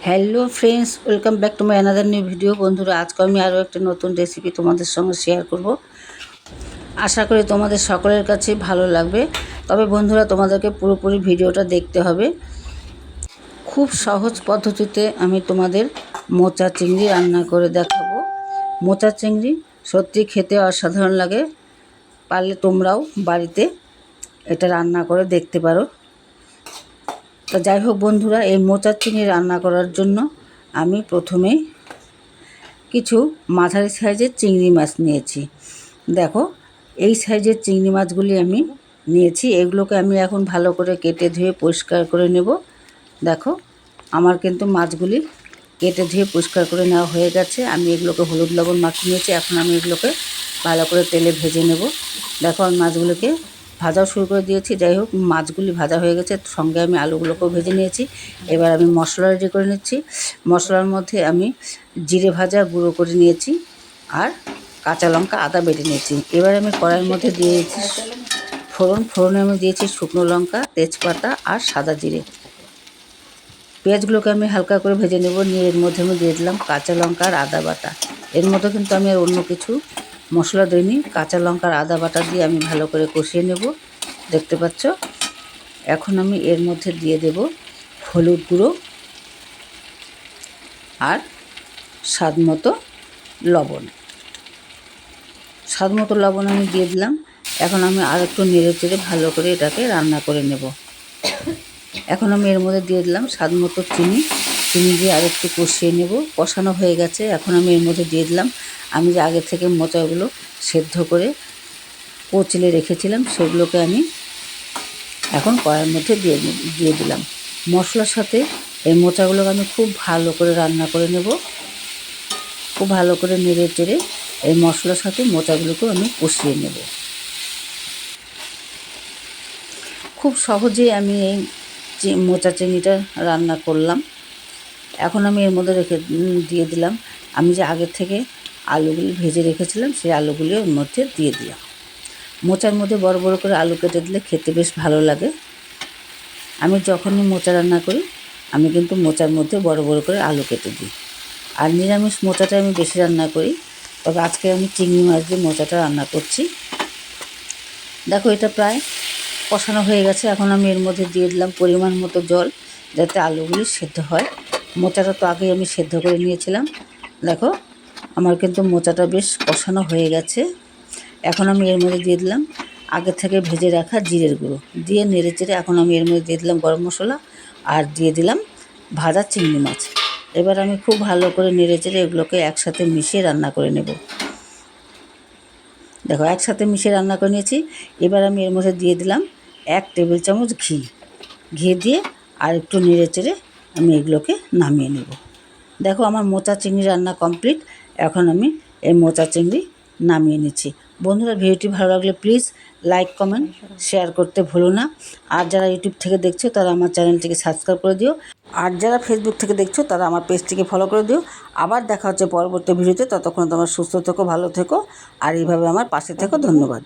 Hello friends, welcome back to my another new video. বন্ধুরা, আজকে আমি আরও একটা নতুন রেসিপি তোমাদের সঙ্গে শেয়ার করব। আশা করি তোমাদের সকলের কাছে ভালো লাগবে। তবে বন্ধুরা, তোমাদেরকে পুরোপুরি ভিডিওটা দেখতে হবে। খুব সহজ পদ্ধতিতে আমি তোমাদের মোচা চিংড়ি রান্না করে দেখাবো। মোচা চিংড়ি সত্যি খেতে অসাধারণ লাগে। পারলে তোমরাও বাড়িতে এটা রান্না করে দেখতে পারো। তো যাই হোক বন্ধুরা, এই মোচার চিংড়ি রান্না করার জন্য আমি প্রথমেই কিছু মাঝারি সাইজের চিংড়ি মাছ নিয়েছি। দেখো, এই সাইজের চিংড়ি মাছগুলি আমি নিয়েছি। এগুলোকে আমি এখন ভালো করে কেটে ধুয়ে পরিষ্কার করে নেব। দেখো, আমার কিন্তু মাছগুলি কেটে ধুয়ে পরিষ্কার করে নেওয়া হয়ে গেছে। আমি এগুলোকে হলুদ লবণ মাখিয়ে নিয়েছি। এখন আমি এগুলোকে ভালো করে তেলে ভেজে নেব। দেখো, আমি মাছগুলোকে ভাজাও শুরু করে দিয়েছি। যাই হোক, মাছগুলি ভাজা হয়ে গেছে, সঙ্গে আমি আলুগুলোকেও ভেজে নিয়েছি। এবার আমি মশলা রেডি করে নিচ্ছি। মশলার মধ্যে আমি জিরে ভাজা গুঁড়ো করে নিয়েছি আর কাঁচা লঙ্কা আদা বেটে নিয়েছি। এবার আমি কড়াইয়ের মধ্যে দিয়েছি ফোড়নে আমি দিয়েছি শুকনো লঙ্কা, তেজপাতা আর সাদা জিরে। পেঁয়াজগুলোকে আমি হালকা করে ভেজে নেব। নিয়ে এর মধ্যে আমি দিয়ে দিলাম কাঁচা লঙ্কা আর আদা বাটা। এর মধ্যে কিন্তু আমি আর অন্য কিছু মশলা দিইনি। কাঁচা লঙ্কা আর আদা বাটা দিয়ে আমি ভালো করে কষিয়ে নেব। দেখতে পাচ্ছ, এখন আমি এর মধ্যে দিয়ে দেব হলুদ গুঁড়ো আর স্বাদ মতো লবণ। আমি দিয়ে দিলাম। এখন আমি আর একটু নেড়ে চেড়ে ভালো করে এটাকে রান্না করে নেব। এখন আমি এর মধ্যে দিয়ে দিলাম স্বাদ মতো চিনি দিয়ে আর একটু কষিয়ে নেব। কষানো হয়ে গেছে। এখন আমি এর মধ্যে দিয়ে দিলাম আমি যে আগে থেকে মোচাগুলো সেদ্ধ করে কচলে রেখেছিলাম, সেগুলোকে আমি এখন কড়াইয়ের মধ্যে দিয়ে দিলাম। মশলার সাথে এই মোচাগুলোকে আমি খুব ভালো করে রান্না করে নেব। খুব ভালো করে নেড়ে চেড়ে এই মশলার সাথে মোচাগুলোকেও আমি কষিয়ে নেব। খুব সহজেই আমি এই মোচা চিংড়িটা রান্না করলাম। এখন আমি এর মধ্যে দিয়ে দিলাম আমি যে আগে থেকে আলুগুলি ভেজে রেখেছিলাম, সেই আলুগুলি ওর মধ্যে দিয়ে দিলাম। মোচার মধ্যে বড় বড় করে আলু কেটে দিলে খেতে বেশ ভালো লাগে। আমি যখনই মোচা রান্না করি, আমি কিন্তু মোচার মধ্যে বড় বড় করে আলু কেটে দিই। আর নিরামিষ মোচাটা আমি বেশি রান্না করি, তবে আজকে আমি চিংড়ি মাছ দিয়ে মোচাটা রান্না করছি। দেখো, এটা প্রায় কষানো হয়ে গেছে। এখন আমি এর মধ্যে দিয়ে দিলাম পরিমাণ মতো জল, যাতে আলুগুলি সেদ্ধ হয়। মোচাটা তো আগেই আমি সেদ্ধ করে নিয়েছিলাম। দেখো, আমার কিন্তু মোচাটা বেশ কষানো হয়ে গেছে। এখন আমি এর মধ্যে দিয়ে দিলাম আগে থেকে ভেজে রাখা জিরের গুঁড়ো দিয়ে নেড়ে চেড়ে এখন আমি এর মধ্যে দিয়ে দিলাম গরম মশলা আর দিয়ে দিলাম ভাজা চিংড়ি মাছ। এবার আমি খুব ভালো করে নেড়ে চেড়ে এগুলোকে একসাথে মিশিয়ে রান্না করে নেব। দেখো, একসাথে মিশিয়ে রান্না করে নিয়েছি। এবার আমি এর মধ্যে দিয়ে দিলাম 1 টেবিল চামচ ঘি দিয়ে আর একটু নেড়ে চেড়ে আমি এগুলোকে নামিয়ে নেব। দেখো, আমার মোচা চিংড়ি রান্না কমপ্লিট। এখন আমি এই মোচা চিংড়ি নামিয়ে নিচ্ছি। বন্ধুরা, ভিডিওটি ভালো লাগলে প্লিজ লাইক, কমেন্ট, শেয়ার করতে ভুলো না। আর যারা ইউটিউব থেকে দেখছো তারা আমার চ্যানেলটিকে সাবস্ক্রাইব করে দিও। আর যারা ফেসবুক থেকে দেখছো তারা আমার পেজটিকে ফলো করে দিও। আবার দেখা হচ্ছে পরবর্তী ভিডিওতে। ততক্ষণ তোমরা সুস্থ থেকো, ভালো থেকো আর এইভাবে আমার পাশে থেকো। ধন্যবাদ।